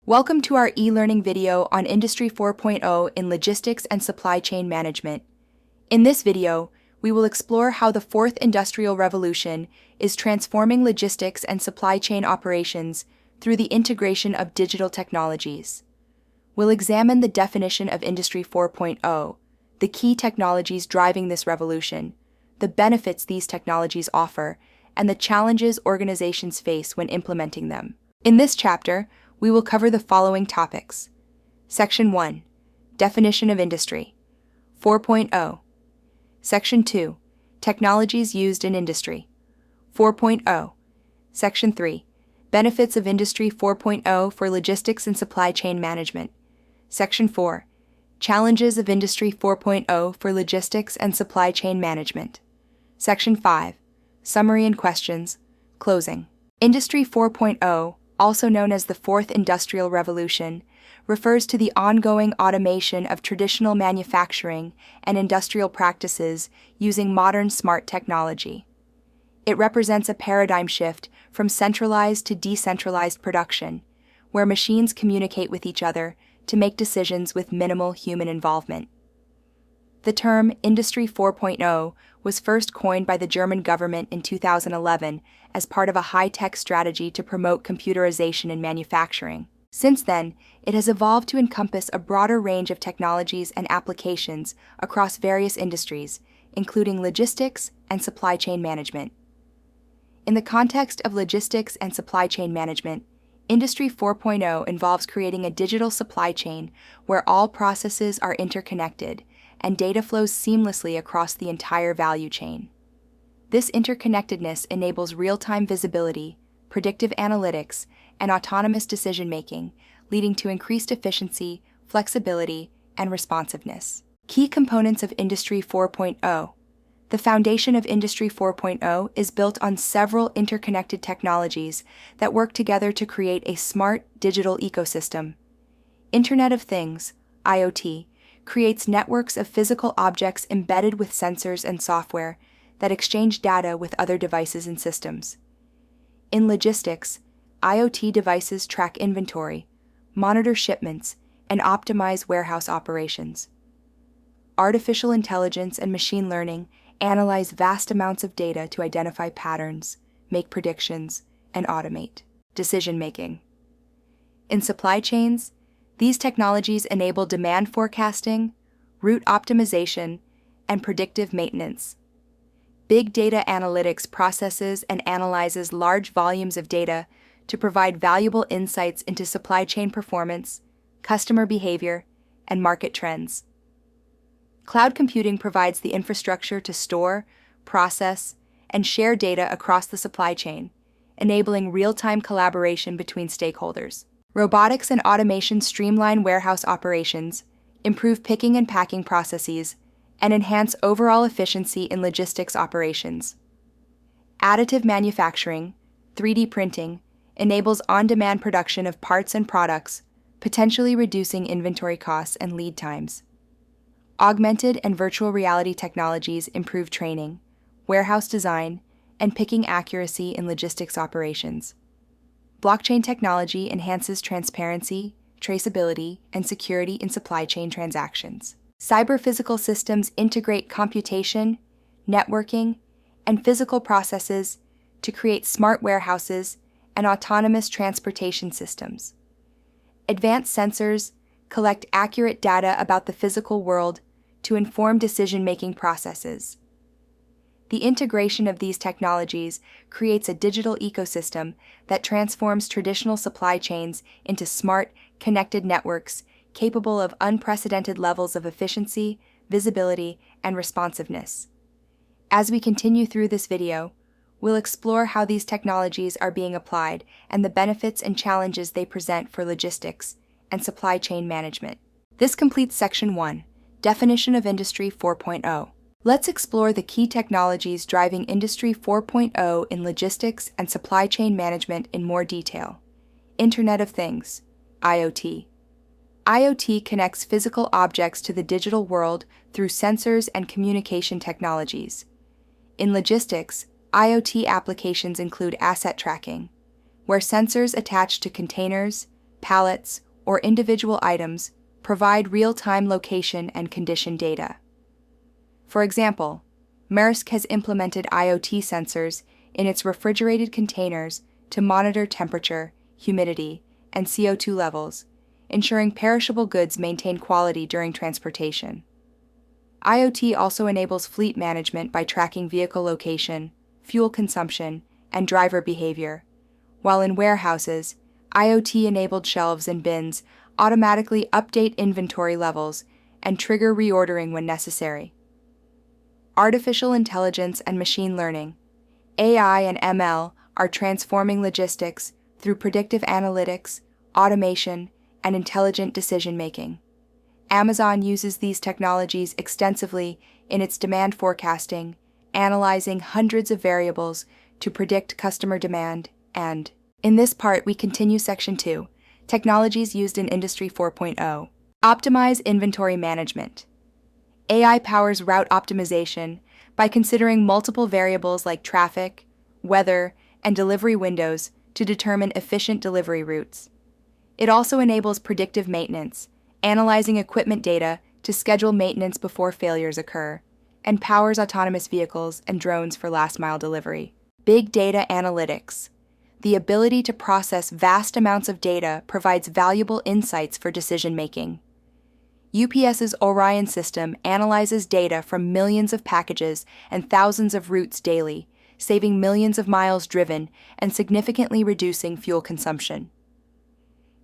Welcome to our e-learning video on Industry 4.0 in Logistics and Supply Chain Management. In this video, we will explore how the fourth industrial revolution is transforming logistics and supply chain operations through the integration of digital technologies. We'll examine the definition of Industry 4.0, the key technologies driving this revolution, the benefits these technologies offer, and the challenges organizations face when implementing them. In this chapter, we will cover the following topics. Section 1. Definition of Industry 4.0. Section 2. Technologies used in Industry 4.0. Section 3. Benefits of Industry 4.0 for Logistics and Supply Chain Management. Section 4. Challenges of Industry 4.0 for Logistics and Supply Chain Management. Section 5. Summary and questions. Closing. Industry 4.0, also known as the Fourth Industrial Revolution, refers to the ongoing automation of traditional manufacturing and industrial practices using modern smart technology. It represents a paradigm shift from centralized to decentralized production, where machines communicate with each other to make decisions with minimal human involvement. The term Industry 4.0 was first coined by the German government in 2011 as part of a high-tech strategy to promote computerization in manufacturing. Since then, it has evolved to encompass a broader range of technologies and applications across various industries, including logistics and supply chain management. In the context of logistics and supply chain management, Industry 4.0 involves creating a digital supply chain where all processes are interconnected and data flows seamlessly across the entire value chain. This interconnectedness enables real-time visibility, predictive analytics, and autonomous decision-making, leading to increased efficiency, flexibility, and responsiveness. Key components of Industry 4.0. The foundation of Industry 4.0 is built on several interconnected technologies that work together to create a smart digital ecosystem. Internet of Things, IoT, creates networks of physical objects embedded with sensors and software that exchange data with other devices and systems. In logistics, IoT devices track inventory, monitor shipments, and optimize warehouse operations. Artificial intelligence and machine learning analyze vast amounts of data to identify patterns, make predictions, and automate decision-making. In supply chains, these technologies enable demand forecasting, route optimization, and predictive maintenance. Big data analytics processes and analyzes large volumes of data to provide valuable insights into supply chain performance, customer behavior, and market trends. Cloud computing provides the infrastructure to store, process, and share data across the supply chain, enabling real-time collaboration between stakeholders. Robotics and automation streamline warehouse operations, improve picking and packing processes, and enhance overall efficiency in logistics operations. Additive manufacturing, 3D printing, enables on-demand production of parts and products, potentially reducing inventory costs and lead times. Augmented and virtual reality technologies improve training, warehouse design, and picking accuracy in logistics operations. Blockchain technology enhances transparency, traceability, and security in supply chain transactions. Cyber-physical systems integrate computation, networking, and physical processes to create smart warehouses and autonomous transportation systems. Advanced sensors collect accurate data about the physical world to inform decision-making processes. The integration of these technologies creates a digital ecosystem that transforms traditional supply chains into smart, connected networks capable of unprecedented levels of efficiency, visibility, and responsiveness. As we continue through this video, we'll explore how these technologies are being applied and the benefits and challenges they present for logistics and supply chain management. This completes Section 1, Definition of Industry 4.0. Let's explore the key technologies driving Industry 4.0 in logistics and supply chain management in more detail. Internet of Things, IoT. IoT connects physical objects to the digital world through sensors and communication technologies. In logistics, IoT applications include asset tracking, where sensors attach to containers, pallets, or individual items provide real-time location and condition data. For example, Maersk has implemented IoT sensors in its refrigerated containers to monitor temperature, humidity, and CO2 levels, ensuring perishable goods maintain quality during transportation. IoT also enables fleet management by tracking vehicle location, fuel consumption, and driver behavior, while in warehouses, IoT-enabled shelves and bins automatically update inventory levels and trigger reordering when necessary. Artificial intelligence and machine learning, AI and ML, are transforming logistics through predictive analytics, automation, and intelligent decision-making. Amazon uses these technologies extensively in its demand forecasting, analyzing hundreds of variables to predict customer demand, and in this part we continue Section 2, Technologies used in Industry 4.0. Optimize inventory management. AI powers route optimization by considering multiple variables like traffic, weather, and delivery windows to determine efficient delivery routes. It also enables predictive maintenance, analyzing equipment data to schedule maintenance before failures occur, and powers autonomous vehicles and drones for last-mile delivery. Big data analytics. The ability to process vast amounts of data provides valuable insights for decision-making. UPS's Orion system analyzes data from millions of packages and thousands of routes daily, saving millions of miles driven and significantly reducing fuel consumption.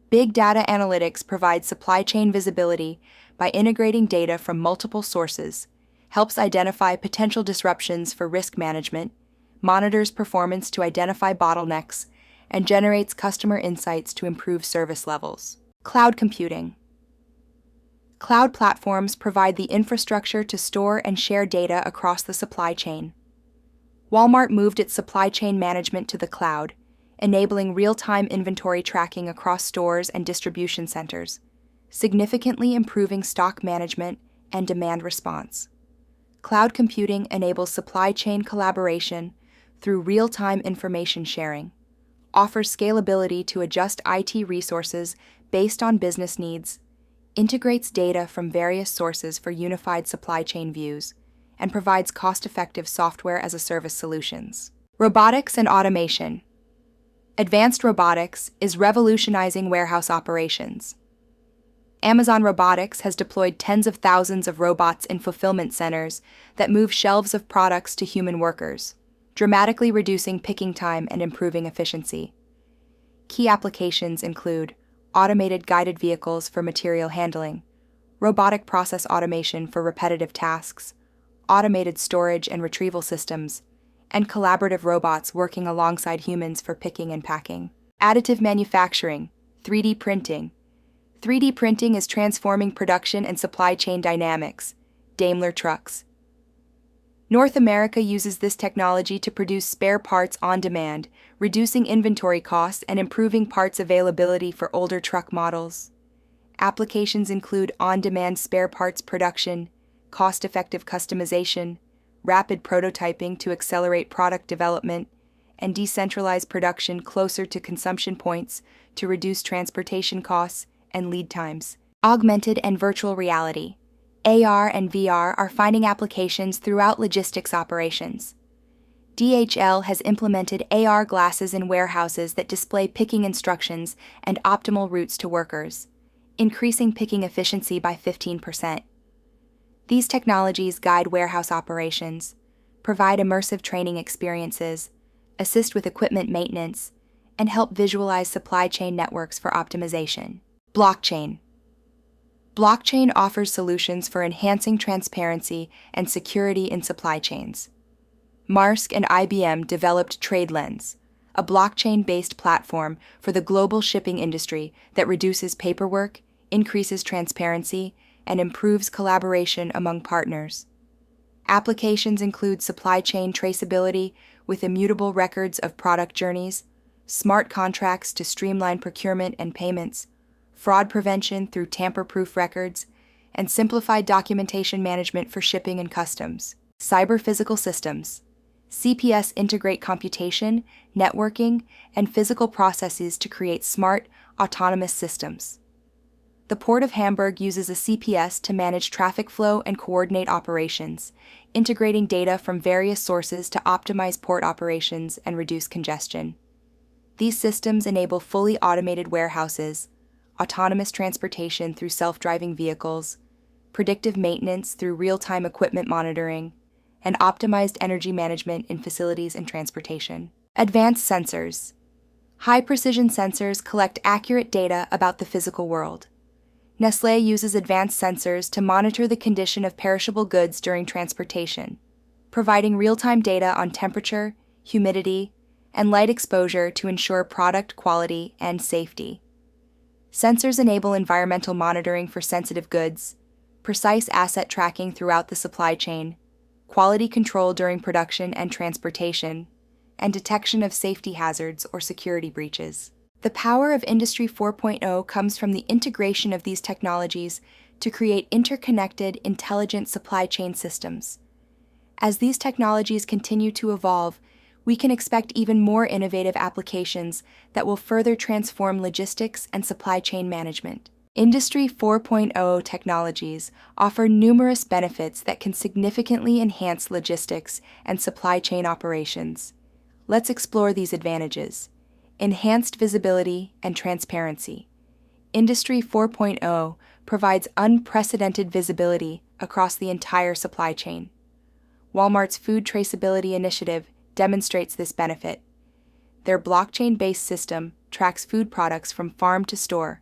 Big data analytics provides supply chain visibility by integrating data from multiple sources, helps identify potential disruptions for risk management, monitors performance to identify bottlenecks, and generates customer insights to improve service levels. Cloud computing. Cloud platforms provide the infrastructure to store and share data across the supply chain. Walmart moved its supply chain management to the cloud, enabling real-time inventory tracking across stores and distribution centers, significantly improving stock management and demand response. Cloud computing enables supply chain collaboration through real-time information sharing, offers scalability to adjust IT resources based on business needs, integrates data from various sources for unified supply chain views, and provides cost-effective software-as-a-service solutions. Robotics and automation. Advanced robotics is revolutionizing warehouse operations. Amazon Robotics has deployed tens of thousands of robots in fulfillment centers that move shelves of products to human workers, dramatically reducing picking time and improving efficiency. Key applications include automated guided vehicles for material handling, robotic process automation for repetitive tasks, automated storage and retrieval systems, and collaborative robots working alongside humans for picking and packing. Additive manufacturing, 3D printing. 3D printing is transforming production and supply chain dynamics. Daimler Trucks. North America uses this technology to produce spare parts on demand, reducing inventory costs and improving parts availability for older truck models. Applications include on-demand spare parts production, cost-effective customization, rapid prototyping to accelerate product development, and decentralized production closer to consumption points to reduce transportation costs and lead times. Augmented and virtual reality. AR and VR are finding applications throughout logistics operations. DHL has implemented AR glasses in warehouses that display picking instructions and optimal routes to workers, increasing picking efficiency by 15%. These technologies guide warehouse operations, provide immersive training experiences, assist with equipment maintenance, and help visualize supply chain networks for optimization. Blockchain. Blockchain offers solutions for enhancing transparency and security in supply chains. Maersk and IBM developed TradeLens, a blockchain-based platform for the global shipping industry that reduces paperwork, increases transparency, and improves collaboration among partners. Applications include supply chain traceability with immutable records of product journeys, smart contracts to streamline procurement and payments, fraud prevention through tamper-proof records, and simplified documentation management for shipping and customs. Cyber-physical systems. CPS integrate computation, networking, and physical processes to create smart, autonomous systems. The Port of Hamburg uses a CPS to manage traffic flow and coordinate operations, integrating data from various sources to optimize port operations and reduce congestion. These systems enable fully automated warehouses, autonomous transportation through self-driving vehicles, predictive maintenance through real-time equipment monitoring, and optimized energy management in facilities and transportation. Advanced sensors. High-precision sensors collect accurate data about the physical world. Nestlé uses advanced sensors to monitor the condition of perishable goods during transportation, providing real-time data on temperature, humidity, and light exposure to ensure product quality and safety. Sensors enable environmental monitoring for sensitive goods, precise asset tracking throughout the supply chain, quality control during production and transportation, and detection of safety hazards or security breaches. The power of Industry 4.0 comes from the integration of these technologies to create interconnected, intelligent supply chain systems. As these technologies continue to evolve, we can expect even more innovative applications that will further transform logistics and supply chain management. Industry 4.0 technologies offer numerous benefits that can significantly enhance logistics and supply chain operations. Let's explore these advantages. Enhanced visibility and transparency. Industry 4.0 provides unprecedented visibility across the entire supply chain. Walmart's food traceability initiative demonstrates this benefit. Their blockchain-based system tracks food products from farm to store,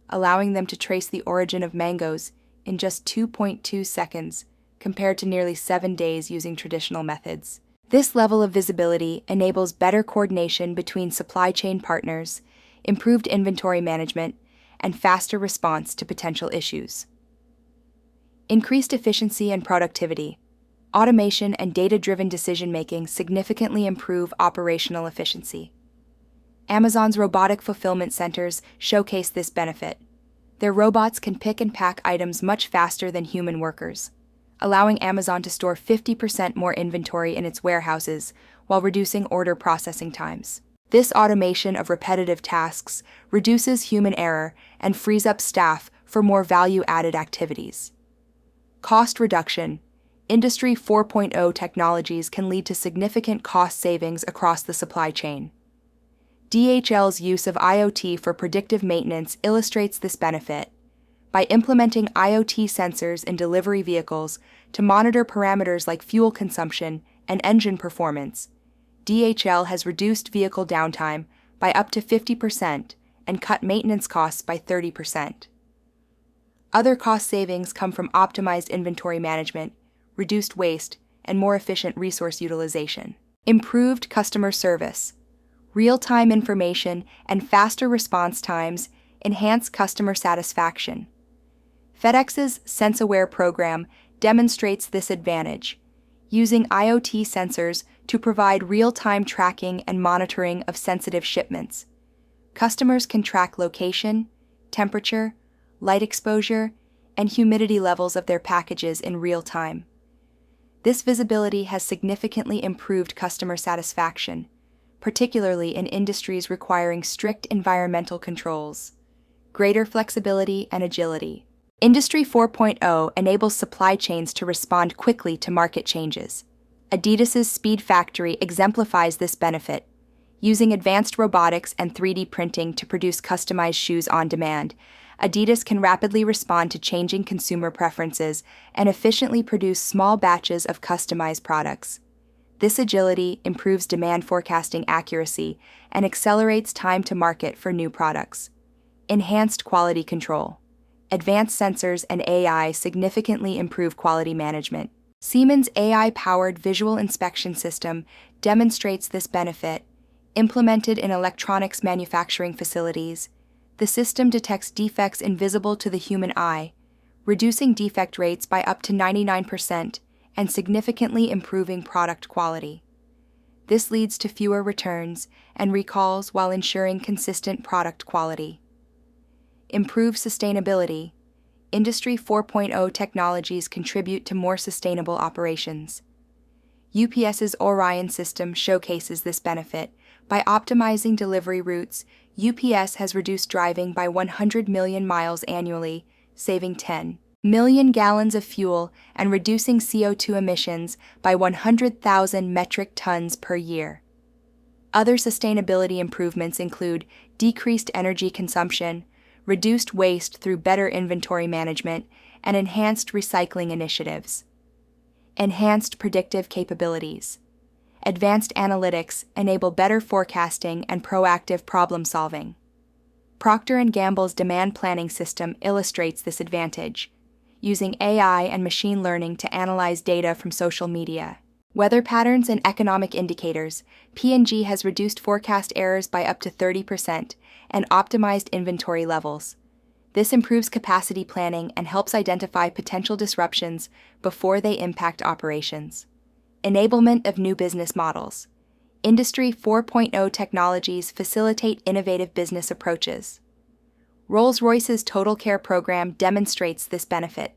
allowing them to trace the origin of mangoes in just 2.2 seconds, compared to nearly 7 days using traditional methods. This level of visibility enables better coordination between supply chain partners, improved inventory management, and faster response to potential issues. Increased efficiency and productivity. Automation and data-driven decision-making significantly improve operational efficiency. Amazon's robotic fulfillment centers showcase this benefit. Their robots can pick and pack items much faster than human workers, allowing Amazon to store 50% more inventory in its warehouses while reducing order processing times. This automation of repetitive tasks reduces human error and frees up staff for more value-added activities. Cost reduction. Industry 4.0 technologies can lead to significant cost savings across the supply chain. DHL's use of IoT for predictive maintenance illustrates this benefit. By implementing IoT sensors in delivery vehicles to monitor parameters like fuel consumption and engine performance, DHL has reduced vehicle downtime by up to 50% and cut maintenance costs by 30%. Other cost savings come from optimized inventory management, reduced waste, and more efficient resource utilization. Improved customer service. Real-time information and faster response times enhance customer satisfaction. FedEx's SenseAware program demonstrates this advantage, using IoT sensors to provide real-time tracking and monitoring of sensitive shipments. Customers can track location, temperature, light exposure, and humidity levels of their packages in real time. This visibility has significantly improved customer satisfaction, particularly in industries requiring strict environmental controls. Greater flexibility and agility. Industry 4.0 enables supply chains to respond quickly to market changes. Adidas's Speed Factory exemplifies this benefit. Using advanced robotics and 3D printing to produce customized shoes on demand, Adidas can rapidly respond to changing consumer preferences and efficiently produce small batches of customized products. This agility improves demand forecasting accuracy and accelerates time to market for new products. Enhanced quality control. Advanced sensors and AI significantly improve quality management. Siemens' AI-powered visual inspection system demonstrates this benefit. Implemented in electronics manufacturing facilities, the system detects defects invisible to the human eye, reducing defect rates by up to 99% and significantly improving product quality. This leads to fewer returns and recalls while ensuring consistent product quality. Improve sustainability. Industry 4.0 technologies contribute to more sustainable operations. UPS's Orion system showcases this benefit. By optimizing delivery routes, UPS has reduced driving by 100 million miles annually, saving 10 million gallons of fuel and reducing CO2 emissions by 100,000 metric tons per year. Other sustainability improvements include decreased energy consumption, reduced waste through better inventory management, and enhanced recycling initiatives. Enhanced predictive capabilities. Advanced analytics enable better forecasting and proactive problem-solving. Procter & Gamble's demand planning system illustrates this advantage, using AI and machine learning to analyze data from social media. Weather patterns and economic indicators. P&G has reduced forecast errors by up to 30% and optimized inventory levels. This improves capacity planning and helps identify potential disruptions before they impact operations. Enablement of new business models. Industry 4.0 technologies facilitate innovative business approaches. Rolls-Royce's Total Care program demonstrates this benefit,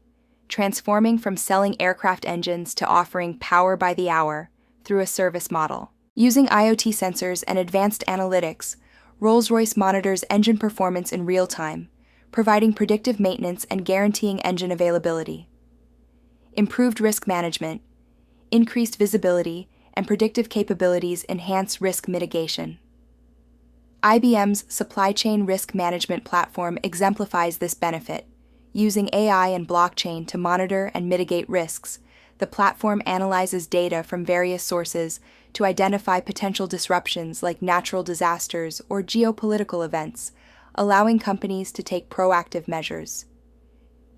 transforming from selling aircraft engines to offering power by the hour through a service model. Using IoT sensors and advanced analytics, Rolls-Royce monitors engine performance in real time, providing predictive maintenance and guaranteeing engine availability. Improved risk management. Increased visibility and predictive capabilities enhance risk mitigation. IBM's supply chain risk management platform exemplifies this benefit. Using AI and blockchain to monitor and mitigate risks, the platform analyzes data from various sources to identify potential disruptions like natural disasters or geopolitical events, allowing companies to take proactive measures.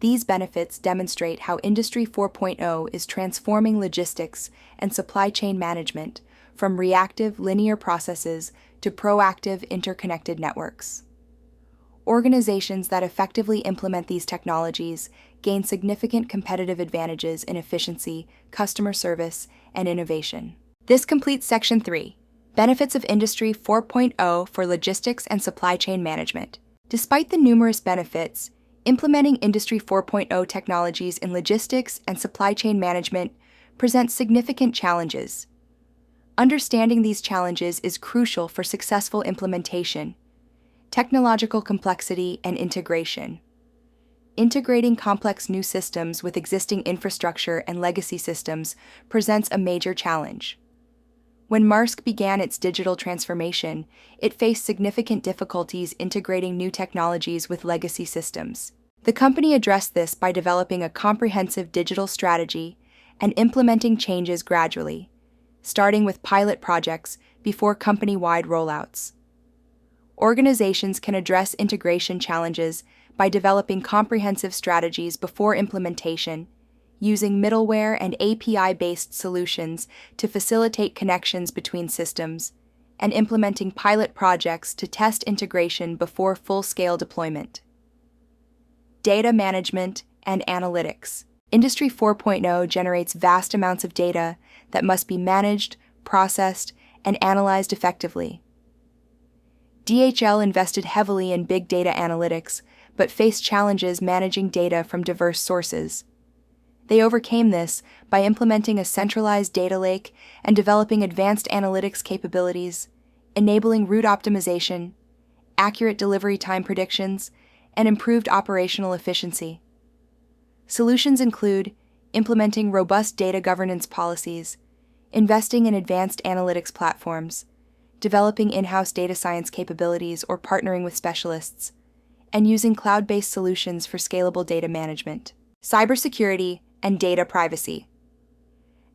These benefits demonstrate how Industry 4.0 is transforming logistics and supply chain management from reactive linear processes to proactive interconnected networks. Organizations that effectively implement these technologies gain significant competitive advantages in efficiency, customer service, and innovation. This completes Section 3, Benefits of Industry 4.0 for Logistics and Supply Chain Management. Despite the numerous benefits, implementing Industry 4.0 technologies in logistics and supply chain management presents significant challenges. Understanding these challenges is crucial for successful implementation. Technological complexity and integration. Integrating complex new systems with existing infrastructure and legacy systems presents a major challenge. When Maersk began its digital transformation, it faced significant difficulties integrating new technologies with legacy systems. The company addressed this by developing a comprehensive digital strategy and implementing changes gradually, starting with pilot projects before company-wide rollouts. Organizations can address integration challenges by developing comprehensive strategies before implementation, using middleware and API-based solutions to facilitate connections between systems, and implementing pilot projects to test integration before full-scale deployment. Data management and analytics. Industry 4.0 generates vast amounts of data that must be managed, processed, and analyzed effectively. DHL invested heavily in big data analytics, but faced challenges managing data from diverse sources. They overcame this by implementing a centralized data lake and developing advanced analytics capabilities, enabling route optimization, accurate delivery time predictions, and improved operational efficiency. Solutions include implementing robust data governance policies, investing in advanced analytics platforms, developing in-house data science capabilities or partnering with specialists, and using cloud-based solutions for scalable data management. Cybersecurity and data privacy.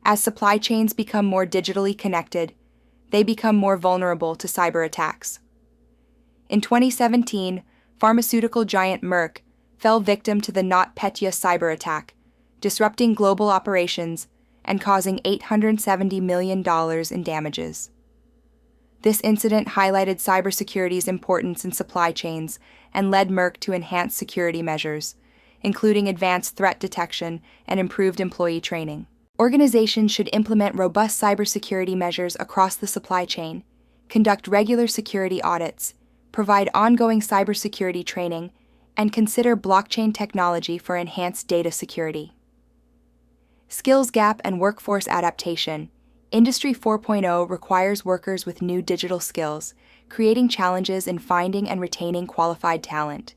As supply chains become more digitally connected, they become more vulnerable to cyber attacks. In 2017, pharmaceutical giant Merck fell victim to the NotPetya cyber attack, disrupting global operations and causing $870 million in damages. This incident highlighted cybersecurity's importance in supply chains and led Merck to enhance security measures, including advanced threat detection and improved employee training. Organizations should implement robust cybersecurity measures across the supply chain, conduct regular security audits, provide ongoing cybersecurity training, and consider blockchain technology for enhanced data security. Skills gap and workforce adaptation. Industry 4.0 requires workers with new digital skills, creating challenges in finding and retaining qualified talent.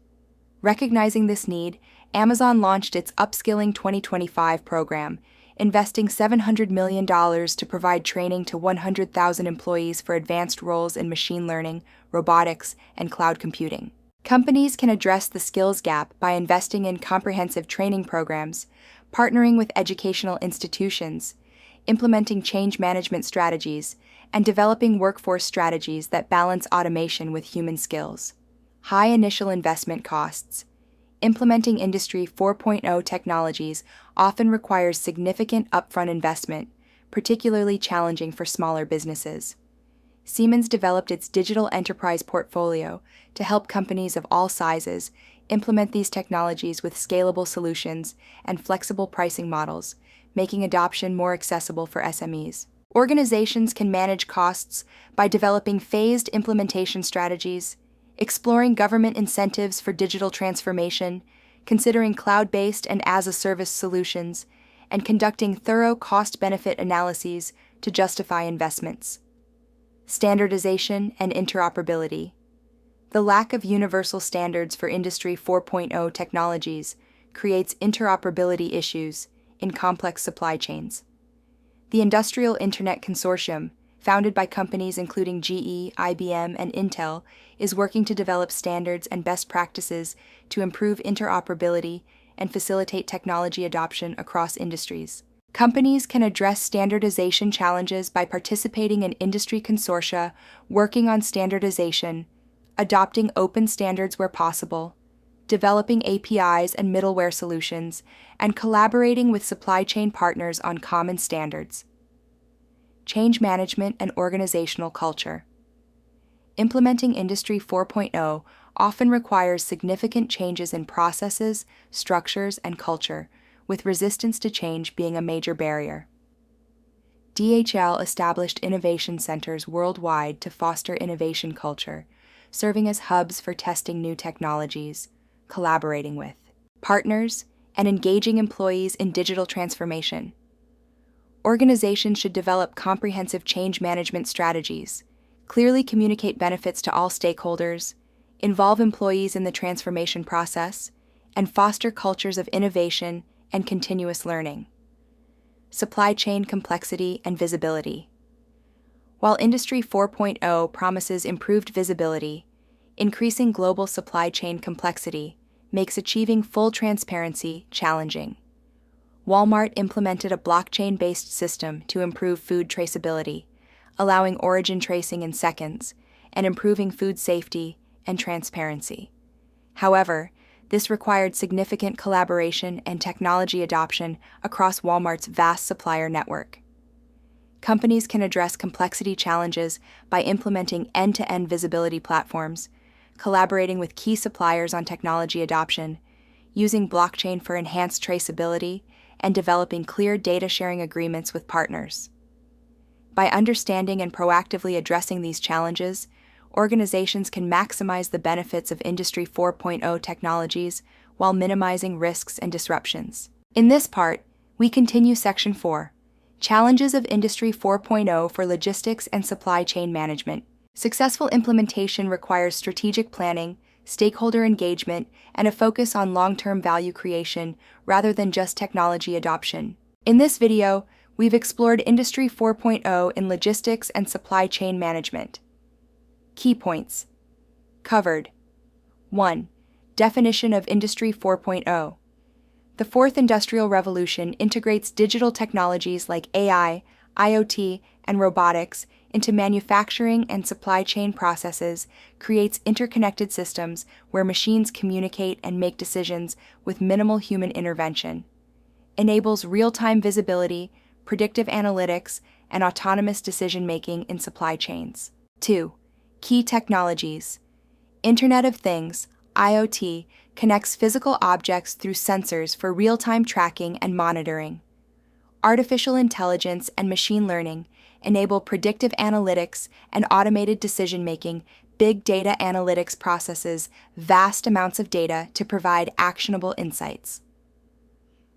Recognizing this need, Amazon launched its Upskilling 2025 program, investing $700 million to provide training to 100,000 employees for advanced roles in machine learning, robotics, and cloud computing. Companies can address the skills gap by investing in comprehensive training programs, partnering with educational institutions, implementing change management strategies, and developing workforce strategies that balance automation with human skills. High initial investment costs. Implementing Industry 4.0 technologies often requires significant upfront investment, particularly challenging for smaller businesses. Siemens developed its digital enterprise portfolio to help companies of all sizes implement these technologies with scalable solutions and flexible pricing models, making adoption more accessible for SMEs. Organizations can manage costs by developing phased implementation strategies, exploring government incentives for digital transformation, considering cloud-based and as-a-service solutions, and conducting thorough cost-benefit analyses to justify investments. Standardization and interoperability. The lack of universal standards for Industry 4.0 technologies creates interoperability issues in complex supply chains. The Industrial Internet Consortium, founded by companies including GE, IBM, and Intel, is working to develop standards and best practices to improve interoperability and facilitate technology adoption across industries. Companies can address standardization challenges by participating in industry consortia, working on standardization, adopting open standards where possible, developing APIs and middleware solutions, and collaborating with supply chain partners on common standards. Change management and organizational culture. Implementing Industry 4.0 often requires significant changes in processes, structures, and culture, with resistance to change being a major barrier. DHL established innovation centers worldwide to foster innovation culture, serving as hubs for testing new technologies, collaborating with partners, and engaging employees in digital transformation. Organizations should develop comprehensive change management strategies, clearly communicate benefits to all stakeholders, involve employees in the transformation process, and foster cultures of innovation and continuous learning. Supply chain complexity and visibility. While Industry 4.0 promises improved visibility, increasing global supply chain complexity makes achieving full transparency challenging. Walmart implemented a blockchain-based system to improve food traceability, allowing origin tracing in seconds, and improving food safety and transparency. However, this required significant collaboration and technology adoption across Walmart's vast supplier network. Companies can address complexity challenges by implementing end-to-end visibility platforms, collaborating with key suppliers on technology adoption, using blockchain for enhanced traceability, and developing clear data sharing agreements with partners. By understanding and proactively addressing these challenges, organizations can maximize the benefits of Industry 4.0 technologies while minimizing risks and disruptions. In this part, we continue Section 4, Challenges of Industry 4.0 for Logistics and Supply Chain Management. Successful implementation requires strategic planning, stakeholder engagement, and a focus on long-term value creation rather than just technology adoption. In this video, we've explored Industry 4.0 in logistics and supply chain management. Key points. Covered. 1. Definition of Industry 4.0. The fourth industrial revolution integrates digital technologies like AI, IoT, and robotics into manufacturing and supply chain processes, creates interconnected systems where machines communicate and make decisions with minimal human intervention, enables real-time visibility, predictive analytics, and autonomous decision-making in supply chains. 2. Key technologies. Internet of Things, IoT, connects physical objects through sensors for real-time tracking and monitoring. Artificial intelligence and machine learning enable predictive analytics and automated decision-making. Big data analytics processes vast amounts of data to provide actionable insights.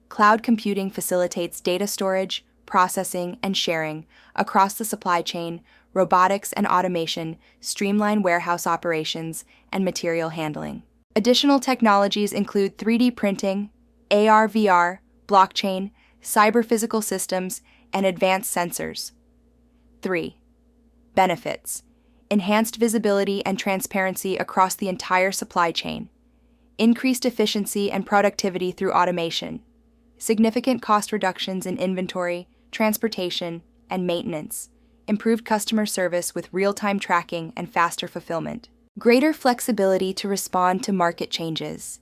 Cloud computing facilitates data storage, processing, and sharing across the supply chain. Robotics and automation streamline warehouse operations and material handling. Additional technologies include 3D printing, AR/VR, blockchain, cyber-physical systems, and advanced sensors. 3. Benefits: enhanced visibility and transparency across the entire supply chain, increased efficiency and productivity through automation, significant cost reductions in inventory, transportation, and maintenance, improved customer service with real-time tracking and faster fulfillment, greater flexibility to respond to market changes,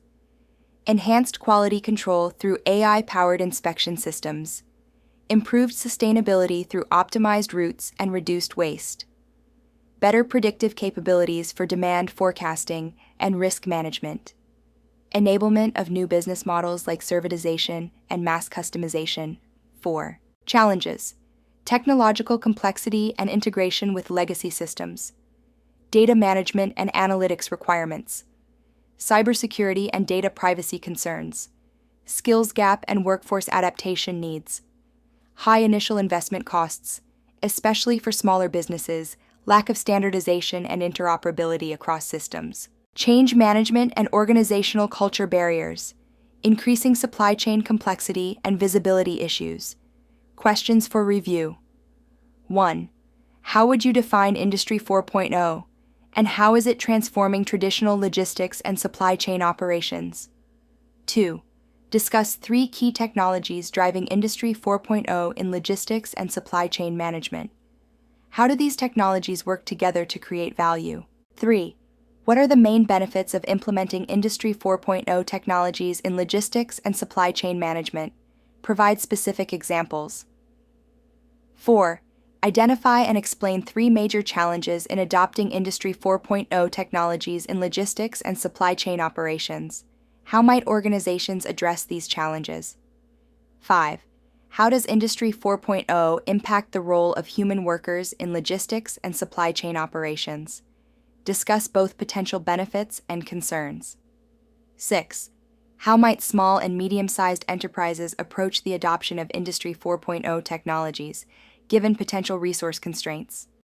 enhanced quality control through AI-powered inspection systems, improved sustainability through optimized routes and reduced waste, better predictive capabilities for demand forecasting and risk management, enablement of new business models like servitization and mass customization. 4. Challenges: technological complexity and integration with legacy systems, data management and analytics requirements, cybersecurity and data privacy concerns, skills gap and workforce adaptation needs, high initial investment costs, especially for smaller businesses, lack of standardization and interoperability across systems, change management and organizational culture barriers, increasing supply chain complexity and visibility issues. Questions for review. 1. How would you define Industry 4.0, and how is it transforming traditional logistics and supply chain operations? 2. Discuss 3 key technologies driving Industry 4.0 in logistics and supply chain management. How do these technologies work together to create value? 3. What are the main benefits of implementing Industry 4.0 technologies in logistics and supply chain management? Provide specific examples. 4. Identify and explain 3 major challenges in adopting Industry 4.0 technologies in logistics and supply chain operations. How might organizations address these challenges? 5. How does Industry 4.0 impact the role of human workers in logistics and supply chain operations? Discuss both potential benefits and concerns. 6. How might small and medium-sized enterprises approach the adoption of Industry 4.0 technologies, given potential resource constraints?